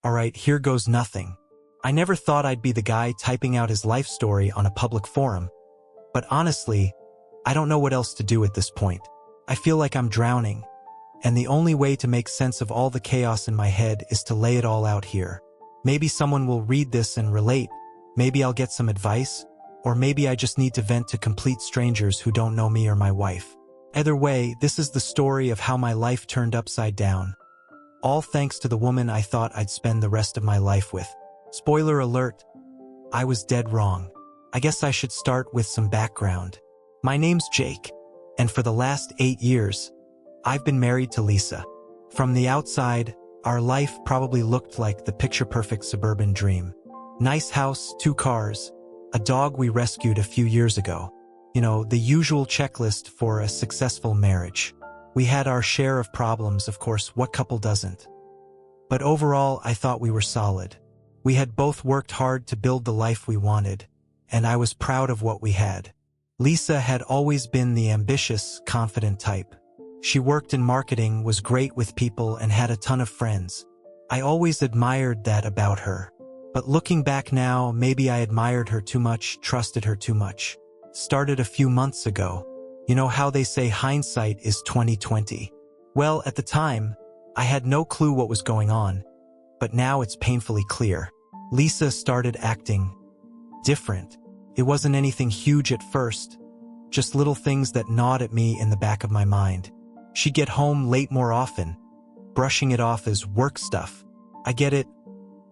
Alright, here goes nothing. I never thought I'd be the guy typing out his life story on a public forum. But honestly, I don't know what else to do at this point. I feel like I'm drowning. And the only way to make sense of all the chaos in my head is to lay it all out here. Maybe someone will read this and relate. Maybe I'll get some advice. Or maybe I just need to vent to complete strangers who don't know me or my wife. Either way, this is the story of how my life turned upside down. All thanks to the woman I thought I'd spend the rest of my life with. Spoiler alert, I was dead wrong. I guess I should start with some background. My name's Jake, and for the last 8 years, I've been married to Lisa. From the outside, our life probably looked like the picture-perfect suburban dream. Nice house, 2 cars, a dog we rescued a few years ago. You know, the usual checklist for a successful marriage. We had our share of problems, of course, what couple doesn't? But overall, I thought we were solid. We had both worked hard to build the life we wanted, and I was proud of what we had. Lisa had always been the ambitious, confident type. She worked in marketing, was great with people, and had a ton of friends. I always admired that about her. But looking back now, maybe I admired her too much, trusted her too much. Started a few months ago. You know how they say hindsight is 20/20? Well, at the time, I had no clue what was going on, but now it's painfully clear. Lisa started acting different. It wasn't anything huge at first, just little things that gnawed at me in the back of my mind. She'd get home late more often, brushing it off as work stuff. I get it.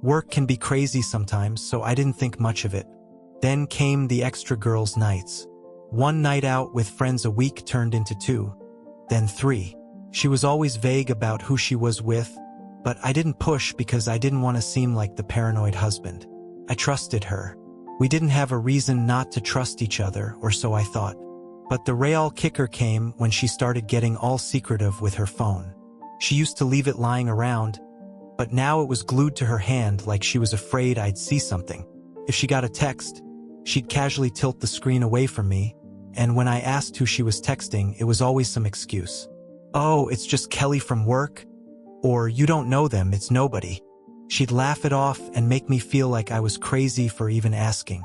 Work can be crazy sometimes, so I didn't think much of it. Then came the extra girls' nights. 1 night out with friends a week turned into 2, then 3. She was always vague about who she was with, but I didn't push because I didn't want to seem like the paranoid husband. I trusted her. We didn't have a reason not to trust each other, or so I thought. But the real kicker came when she started getting all secretive with her phone. She used to leave it lying around, but now it was glued to her hand like she was afraid I'd see something. If she got a text, she'd casually tilt the screen away from me, and when I asked who she was texting, it was always some excuse. Oh, it's just Kelly from work? Or you don't know them, it's nobody. She'd laugh it off and make me feel like I was crazy for even asking.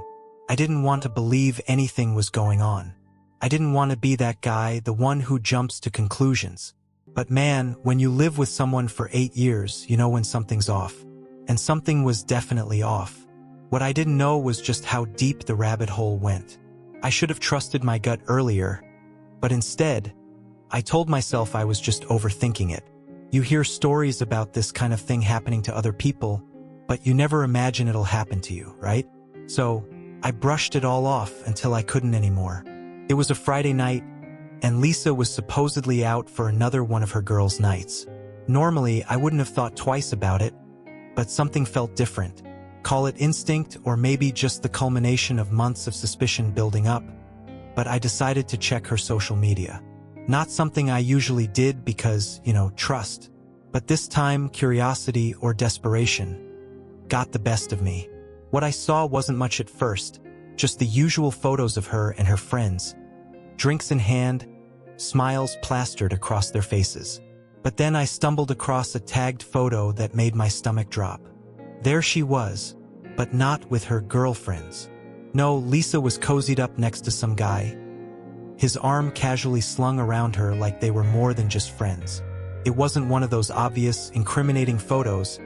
I didn't want to believe anything was going on. I didn't want to be that guy, the one who jumps to conclusions. But man, when you live with someone for 8 years, you know when something's off. And something was definitely off. What I didn't know was just how deep the rabbit hole went. I should have trusted my gut earlier, but instead, I told myself I was just overthinking it. You hear stories about this kind of thing happening to other people, but you never imagine it'll happen to you, right? So, I brushed it all off until I couldn't anymore. It was a Friday night, and Lisa was supposedly out for another one of her girls' nights. Normally, I wouldn't have thought twice about it, but something felt different. Call it instinct or maybe just the culmination of months of suspicion building up, but I decided to check her social media. Not something I usually did because, trust. But this time, curiosity or desperation got the best of me. What I saw wasn't much at first, just the usual photos of her and her friends. Drinks in hand, smiles plastered across their faces. But then I stumbled across a tagged photo that made my stomach drop. There she was, but not with her girlfriends. No, Lisa was cozied up next to some guy, his arm casually slung around her like they were more than just friends. It wasn't one of those obvious, incriminating photos,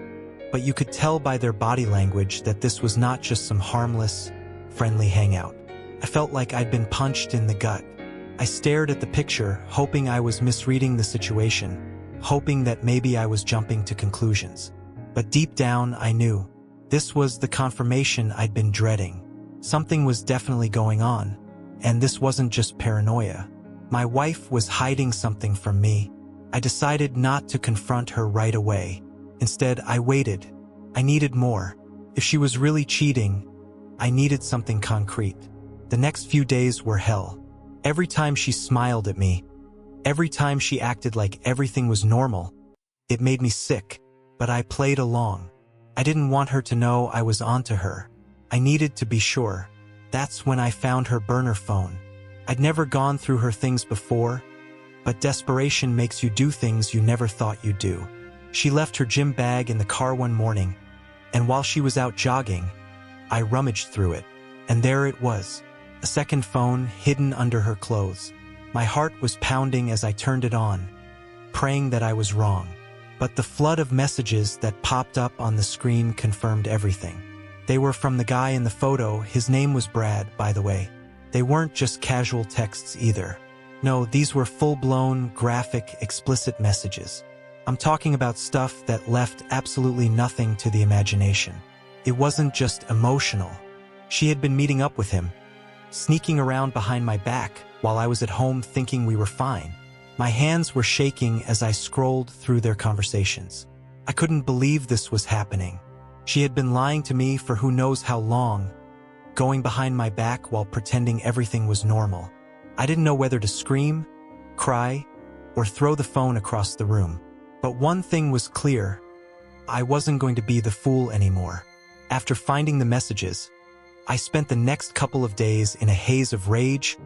but you could tell by their body language that this was not just some harmless, friendly hangout. I felt like I'd been punched in the gut. I stared at the picture, hoping I was misreading the situation, hoping that maybe I was jumping to conclusions. But deep down, I knew. This was the confirmation I'd been dreading. Something was definitely going on, and this wasn't just paranoia. My wife was hiding something from me. I decided not to confront her right away. Instead, I waited. I needed more. If she was really cheating, I needed something concrete. The next few days were hell. Every time she smiled at me, every time she acted like everything was normal, it made me sick. But I played along. I didn't want her to know I was onto her. I needed to be sure. That's when I found her burner phone. I'd never gone through her things before, but desperation makes you do things you never thought you'd do. She left her gym bag in the car one morning, And while she was out jogging, I rummaged through it. And there it was, a second phone hidden under her clothes. My heart was pounding as I turned it on, praying that I was wrong. But the flood of messages that popped up on the screen confirmed everything. They were from the guy in the photo. His name was Brad, by the way. They weren't just casual texts either. No, these were full-blown, graphic, explicit messages. I'm talking about stuff that left absolutely nothing to the imagination. It wasn't just emotional. She had been meeting up with him, sneaking around behind my back while I was at home thinking we were fine. My hands were shaking as I scrolled through their conversations. I couldn't believe this was happening. She had been lying to me for who knows how long, going behind my back while pretending everything was normal. I didn't know whether to scream, cry, or throw the phone across the room. But one thing was clear. I wasn't going to be the fool anymore. After finding the messages, I spent the next couple of days in a haze of rage,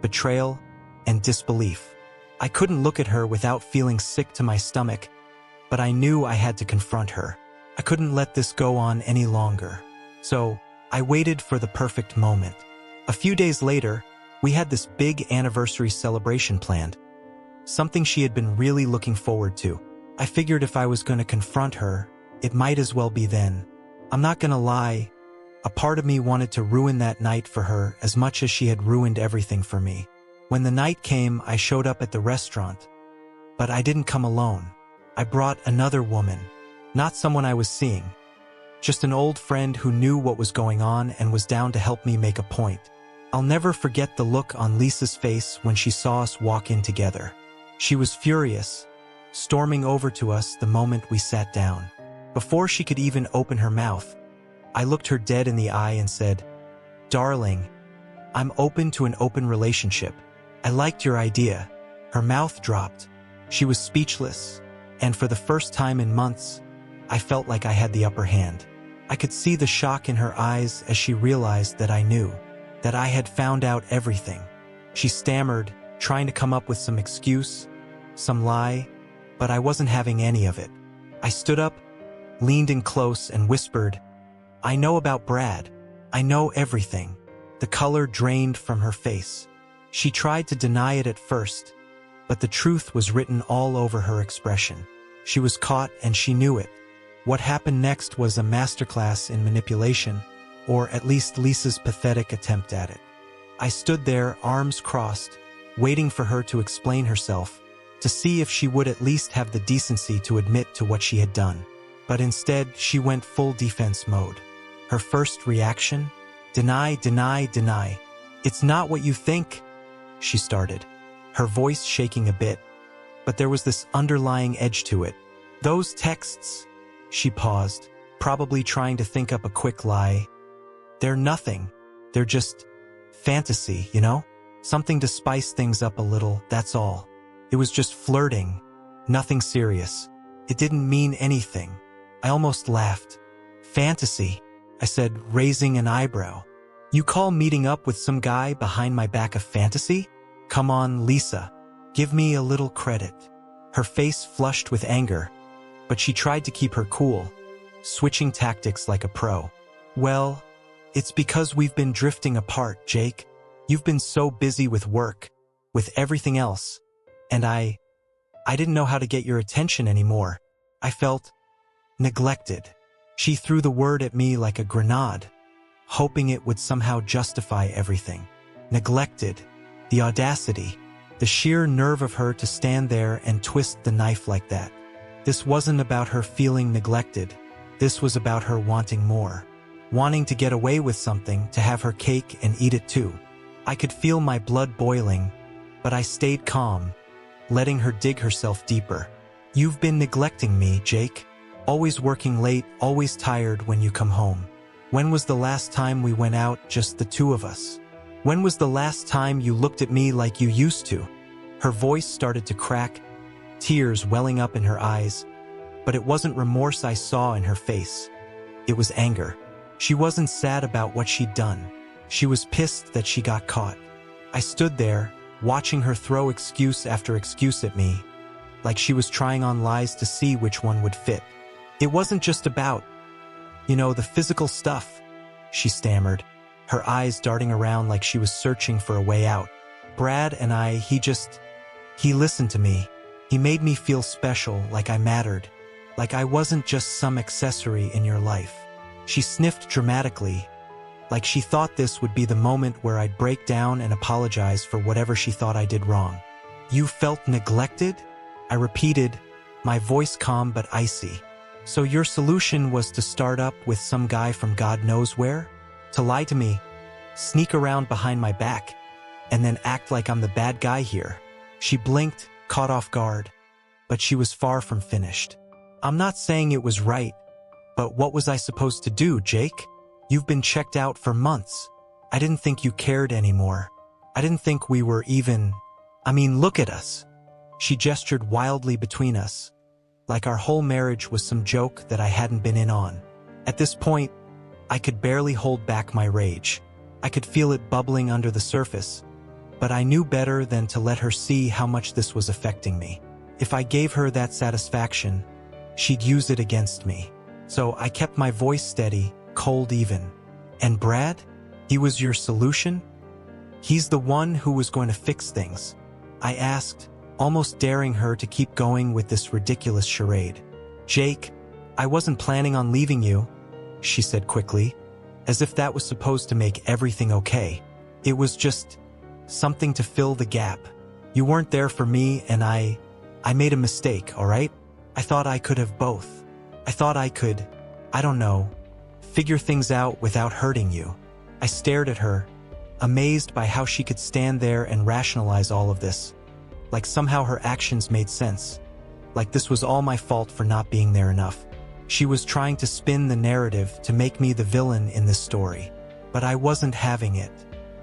betrayal, and disbelief. I couldn't look at her without feeling sick to my stomach, but I knew I had to confront her. I couldn't let this go on any longer. So, I waited for the perfect moment. A few days later, we had this big anniversary celebration planned, something she had been really looking forward to. I figured if I was going to confront her, it might as well be then. I'm not going to lie, a part of me wanted to ruin that night for her as much as she had ruined everything for me. When the night came, I showed up at the restaurant, but I didn't come alone. I brought another woman, not someone I was seeing, just an old friend who knew what was going on and was down to help me make a point. I'll never forget the look on Lisa's face when she saw us walk in together. She was furious, storming over to us the moment we sat down. Before she could even open her mouth, I looked her dead in the eye and said, "Darling, I'm open to an open relationship. I liked your idea." Her mouth dropped. She was speechless, and for the first time in months, I felt like I had the upper hand. I could see the shock in her eyes as she realized that I knew, that I had found out everything. She stammered, trying to come up with some excuse, some lie, but I wasn't having any of it. I stood up, leaned in close, and whispered, "I know about Brad. I know everything." The color drained from her face. She tried to deny it at first, but the truth was written all over her expression. She was caught and she knew it. What happened next was a masterclass in manipulation, or at least Lisa's pathetic attempt at it. I stood there, arms crossed, waiting for her to explain herself, to see if she would at least have the decency to admit to what she had done. But instead, she went full defense mode. Her first reaction? Deny, deny, deny. "It's not what you think," she started, her voice shaking a bit, but there was this underlying edge to it. "Those texts," she paused, probably trying to think up a quick lie. "They're nothing. They're just fantasy, you know? Something to spice things up a little, that's all. It was just flirting, nothing serious. It didn't mean anything." I almost laughed. "Fantasy," I said, raising an eyebrow. "You call meeting up with some guy behind my back a fantasy? Come on, Lisa. Give me a little credit." Her face flushed with anger, but she tried to keep her cool, switching tactics like a pro. "Well, it's because we've been drifting apart, Jake. You've been so busy with work, with everything else, and I didn't know how to get your attention anymore. I felt neglected." She threw the word at me like a grenade, hoping it would somehow justify everything. Neglected. The audacity, the sheer nerve of her to stand there and twist the knife like that. This wasn't about her feeling neglected. This was about her wanting more. Wanting to get away with something, to have her cake and eat it too. I could feel my blood boiling, but I stayed calm, letting her dig herself deeper. "You've been neglecting me, Jake. Always working late, always tired when you come home. When was the last time we went out, just the two of us? When was the last time you looked at me like you used to?" Her voice started to crack, tears welling up in her eyes, but it wasn't remorse I saw in her face. It was anger. She wasn't sad about what she'd done. She was pissed that she got caught. I stood there, watching her throw excuse after excuse at me, like she was trying on lies to see which one would fit. It wasn't just about, You know, the physical stuff, she stammered, her eyes darting around like she was searching for a way out. Brad and I, he listened to me. He made me feel special, like I mattered, like I wasn't just some accessory in your life. She sniffed dramatically, like she thought this would be the moment where I'd break down and apologize for whatever she thought I did wrong. You felt neglected? I repeated, my voice calm but icy. So your solution was to start up with some guy from God knows where? To lie to me, sneak around behind my back, and then act like I'm the bad guy here. She blinked, caught off guard, but she was far from finished. I'm not saying it was right, but what was I supposed to do, Jake? You've been checked out for months. I didn't think you cared anymore. I didn't think we were even... I mean, look at us. She gestured wildly between us, like our whole marriage was some joke that I hadn't been in on. At this point, I could barely hold back my rage. I could feel it bubbling under the surface, but I knew better than to let her see how much this was affecting me. If I gave her that satisfaction, she'd use it against me. So I kept my voice steady, cold even. And Brad? He was your solution? He's the one who was going to fix things. I asked, almost daring her to keep going with this ridiculous charade. Jake, I wasn't planning on leaving you, she said quickly, as if that was supposed to make everything okay. It was just something to fill the gap. You weren't there for me, and I made a mistake, all right? I thought I could have both. I thought I could, I don't know, figure things out without hurting you. I stared at her, amazed by how she could stand there and rationalize all of this. Like somehow her actions made sense. Like this was all my fault for not being there enough. She was trying to spin the narrative to make me the villain in this story. But I wasn't having it.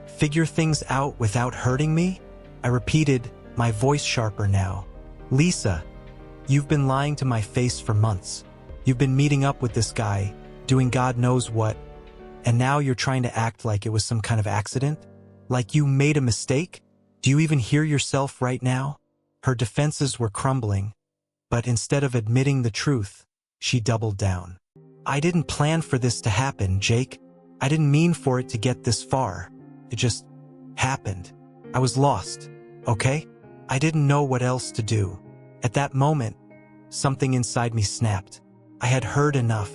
Figure things out without hurting me? I repeated, my voice sharper now. Lisa, you've been lying to my face for months. You've been meeting up with this guy, doing God knows what, and now you're trying to act like it was some kind of accident? Like you made a mistake? Do you even hear yourself right now? Her defenses were crumbling, but instead of admitting the truth, she doubled down. I didn't plan for this to happen, Jake. I didn't mean for it to get this far. It just happened. I was lost, okay? I didn't know what else to do. At that moment, something inside me snapped. I had heard enough.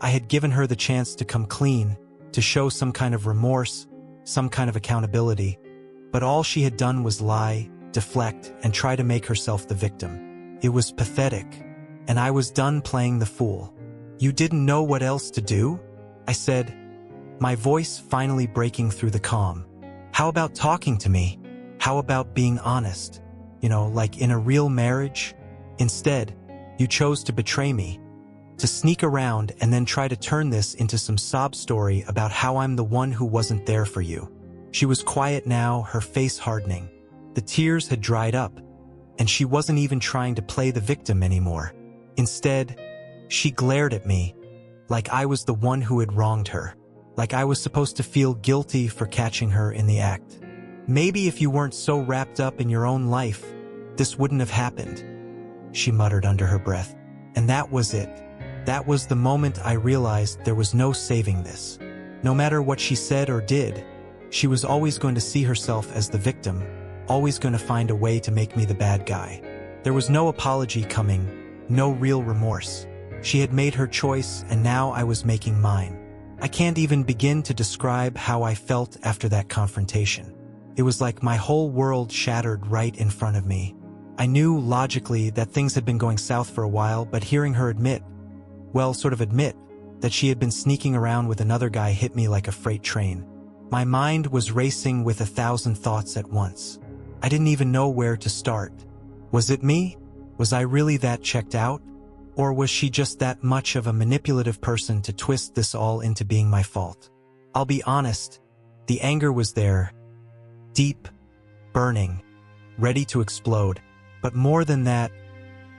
I had given her the chance to come clean, to show some kind of remorse, some kind of accountability. But all she had done was lie, deflect, and try to make herself the victim. It was pathetic, and I was done playing the fool. You didn't know what else to do? I said, my voice finally breaking through the calm. How about talking to me? How about being honest? You know, like in a real marriage? Instead, you chose to betray me, to sneak around and then try to turn this into some sob story about how I'm the one who wasn't there for you. She was quiet now, her face hardening. The tears had dried up, and she wasn't even trying to play the victim anymore. Instead, she glared at me, like I was the one who had wronged her, like I was supposed to feel guilty for catching her in the act. Maybe if you weren't so wrapped up in your own life, this wouldn't have happened, she muttered under her breath. And that was it. That was the moment I realized there was no saving this. No matter what she said or did, she was always going to see herself as the victim, always going to find a way to make me the bad guy. There was no apology coming, no real remorse. She had made her choice, and now I was making mine. I can't even begin to describe how I felt after that confrontation. It was like my whole world shattered right in front of me. I knew logically that things had been going south for a while, but hearing her admit, that she had been sneaking around with another guy hit me like a freight train. My mind was racing with 1,000 thoughts at once. I didn't even know where to start. Was it me? Was I really that checked out? Or was she just that much of a manipulative person to twist this all into being my fault? I'll be honest, the anger was there, deep, burning, ready to explode. But more than that,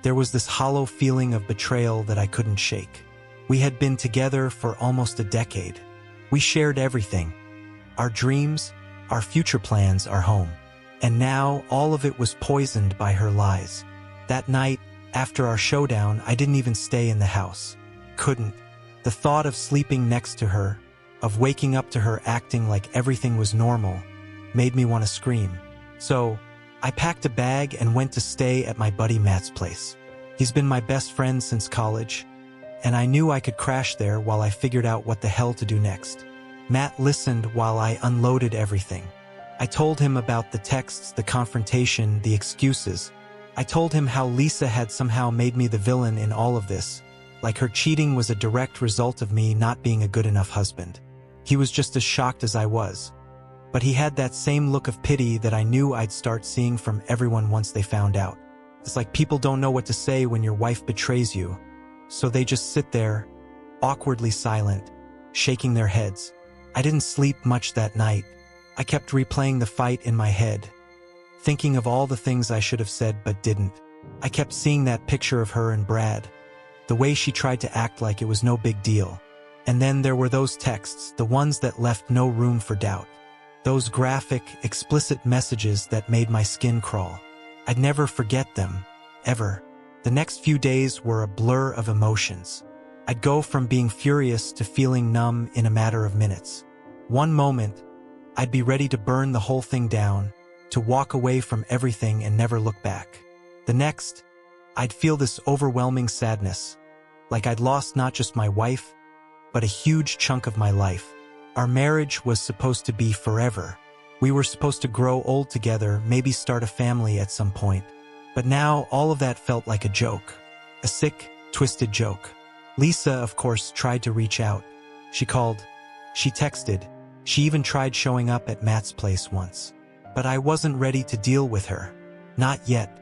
there was this hollow feeling of betrayal that I couldn't shake. We had been together for almost a decade. We shared everything. Our dreams, our future plans, our home. And now all of it was poisoned by her lies. That night, after our showdown, I didn't even stay in the house. Couldn't. The thought of sleeping next to her, of waking up to her acting like everything was normal, made me want to scream. So, I packed a bag and went to stay at my buddy Matt's place. He's been my best friend since college, and I knew I could crash there while I figured out what the hell to do next. Matt listened while I unloaded everything. I told him about the texts, the confrontation, the excuses. I told him how Lisa had somehow made me the villain in all of this, like her cheating was a direct result of me not being a good enough husband. He was just as shocked as I was. But he had that same look of pity that I knew I'd start seeing from everyone once they found out. It's like people don't know what to say when your wife betrays you, so they just sit there, awkwardly silent, shaking their heads. I didn't sleep much that night. I kept replaying the fight in my head, thinking of all the things I should have said but didn't. I kept seeing that picture of her and Brad, the way she tried to act like it was no big deal. And then there were those texts, the ones that left no room for doubt. Those graphic, explicit messages that made my skin crawl. I'd never forget them, ever. The next few days were a blur of emotions. I'd go from being furious to feeling numb in a matter of minutes. One moment, I'd be ready to burn the whole thing down, to walk away from everything and never look back. The next, I'd feel this overwhelming sadness, like I'd lost not just my wife, but a huge chunk of my life. Our marriage was supposed to be forever. We were supposed to grow old together, maybe start a family at some point. But now all of that felt like a joke. A sick, twisted joke. Lisa, of course, tried to reach out. She called. She texted. She even tried showing up at Matt's place once. But I wasn't ready to deal with her. Not yet.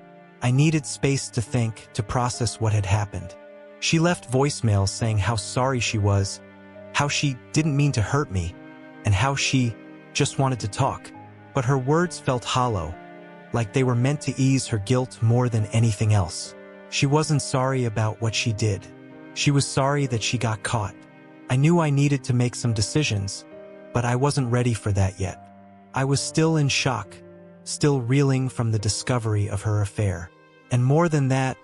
I needed space to think, to process what had happened. She left voicemails saying how sorry she was, how she didn't mean to hurt me, and how she just wanted to talk. But her words felt hollow, like they were meant to ease her guilt more than anything else. She wasn't sorry about what she did. She was sorry that she got caught. I knew I needed to make some decisions, but I wasn't ready for that yet. I was still in shock, still reeling from the discovery of her affair. And more than that,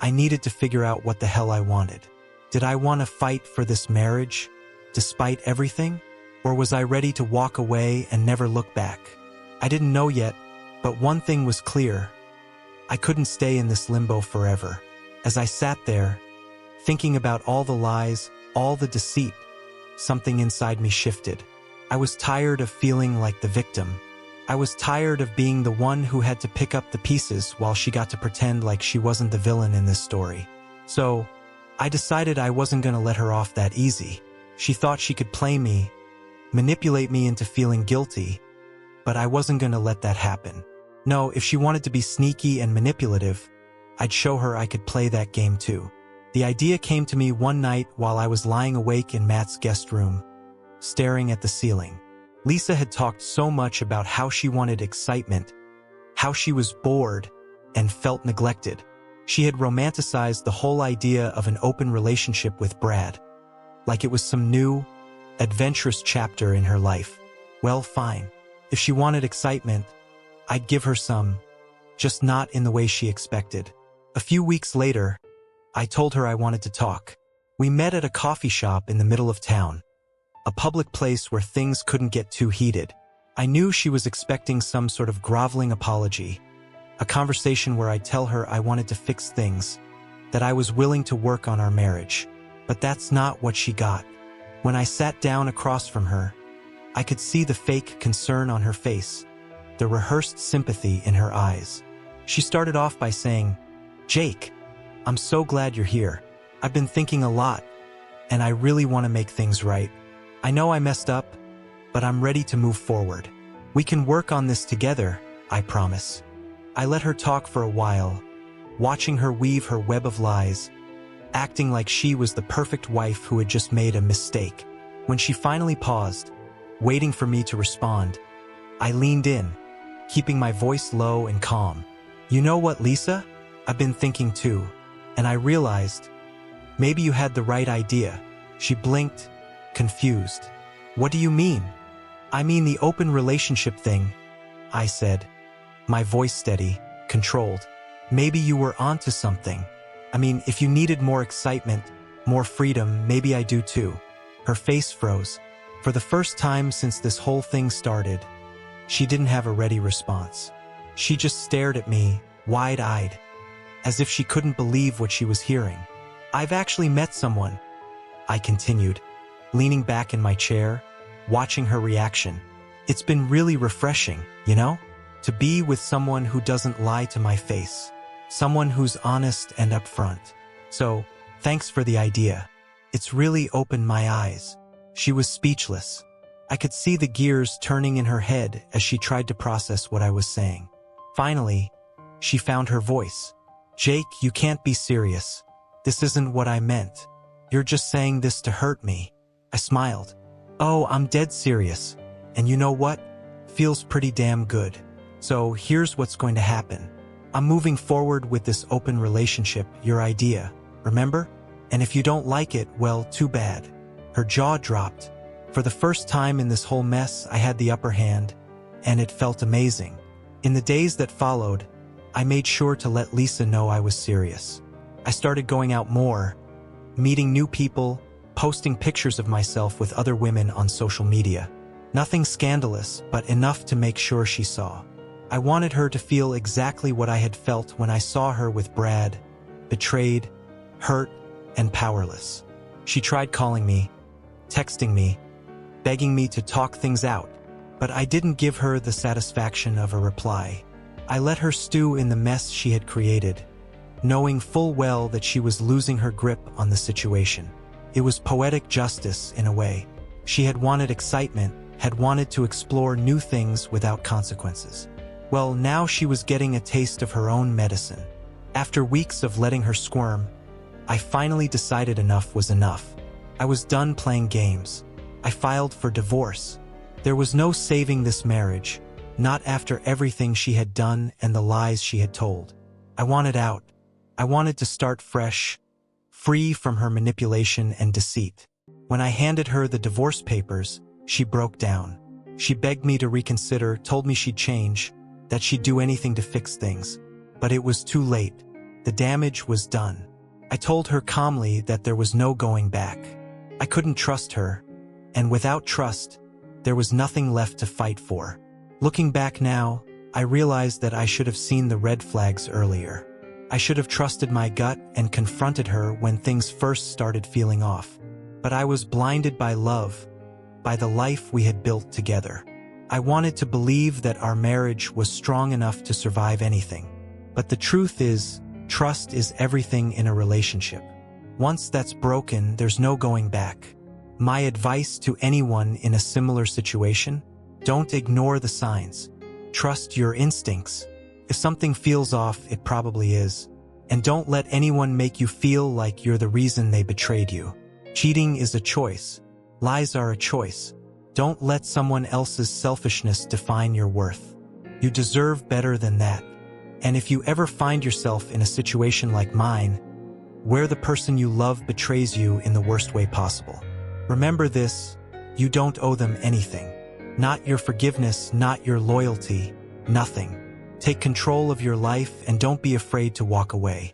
I needed to figure out what the hell I wanted. Did I want to fight for this marriage, despite everything? Or was I ready to walk away and never look back? I didn't know yet, but one thing was clear. I couldn't stay in this limbo forever. As I sat there, thinking about all the lies, all the deceit, something inside me shifted. I was tired of feeling like the victim. I was tired of being the one who had to pick up the pieces while she got to pretend like she wasn't the villain in this story. So, I decided I wasn't going to let her off that easy. She thought she could play me, manipulate me into feeling guilty, but I wasn't going to let that happen. No, if she wanted to be sneaky and manipulative, I'd show her I could play that game too. The idea came to me one night while I was lying awake in Matt's guest room, staring at the ceiling. Lisa had talked so much about how she wanted excitement, how she was bored and felt neglected. She had romanticized the whole idea of an open relationship with Brad, like it was some new, adventurous chapter in her life. Well, fine. If she wanted excitement, I'd give her some, just not in the way she expected. A few weeks later, I told her I wanted to talk. We met at a coffee shop in the middle of town, a public place where things couldn't get too heated. I knew she was expecting some sort of groveling apology, a conversation where I'd tell her I wanted to fix things, that I was willing to work on our marriage. But that's not what she got. When I sat down across from her, I could see the fake concern on her face, the rehearsed sympathy in her eyes. She started off by saying, "Jake, I'm so glad you're here. I've been thinking a lot, and I really want to make things right. I know I messed up, but I'm ready to move forward. We can work on this together, I promise." I let her talk for a while, watching her weave her web of lies, acting like she was the perfect wife who had just made a mistake. When she finally paused, waiting for me to respond, I leaned in, keeping my voice low and calm. "You know what, Lisa? I've been thinking too, and I realized, maybe you had the right idea." She blinked, confused. "What do you mean?" "I mean the open relationship thing," I said, my voice steady, controlled. "Maybe you were onto something. I mean, if you needed more excitement, More freedom, maybe I do too. Her face froze. For the first time since this whole thing started, she didn't have a ready response. She just stared at me, wide-eyed, as if she couldn't believe what she was hearing. I've actually met someone, I continued, leaning back in my chair, watching her reaction. It's been really refreshing, you know? To be with someone who doesn't lie to my face. Someone who's honest and upfront. So, thanks for the idea. It's really opened my eyes. She was speechless. I could see the gears turning in her head as she tried to process what I was saying. Finally, she found her voice. Jake, you can't be serious. This isn't what I meant. You're just saying this to hurt me. I smiled. Oh, I'm dead serious. And you know what? Feels pretty damn good. So here's what's going to happen. I'm moving forward with this open relationship, your idea, remember? And if you don't like it, well, too bad. Her jaw dropped. For the first time in this whole mess, I had the upper hand, and it felt amazing. In the days that followed, I made sure to let Lisa know I was serious. I started going out more, meeting new people, posting pictures of myself with other women on social media. Nothing scandalous, but enough to make sure she saw. I wanted her to feel exactly what I had felt when I saw her with Brad, betrayed, hurt, and powerless. She tried calling me, texting me, begging me to talk things out, but I didn't give her the satisfaction of a reply. I let her stew in the mess she had created, knowing full well that she was losing her grip on the situation. It was poetic justice in a way. She had wanted excitement, had wanted to explore new things without consequences. Well, now she was getting a taste of her own medicine. After weeks of letting her squirm, I finally decided enough was enough. I was done playing games. I filed for divorce. There was no saving this marriage, not after everything she had done and the lies she had told. I wanted out. I wanted to start fresh, free from her manipulation and deceit. When I handed her the divorce papers, she broke down. She begged me to reconsider, told me she'd change, that she'd do anything to fix things. But it was too late. The damage was done. I told her calmly that there was no going back. I couldn't trust her, and without trust, there was nothing left to fight for. Looking back now, I realized that I should have seen the red flags earlier. I should have trusted my gut and confronted her when things first started feeling off. But I was blinded by love, by the life we had built together. I wanted to believe that our marriage was strong enough to survive anything. But the truth is, trust is everything in a relationship. Once that's broken, there's no going back. My advice to anyone in a similar situation: don't ignore the signs. Trust your instincts. If something feels off, it probably is. And don't let anyone make you feel like you're the reason they betrayed you. Cheating is a choice. Lies are a choice. Don't let someone else's selfishness define your worth. You deserve better than that. And if you ever find yourself in a situation like mine, where the person you love betrays you in the worst way possible, remember this: you don't owe them anything. Not your forgiveness, not your loyalty, nothing. Take control of your life and don't be afraid to walk away.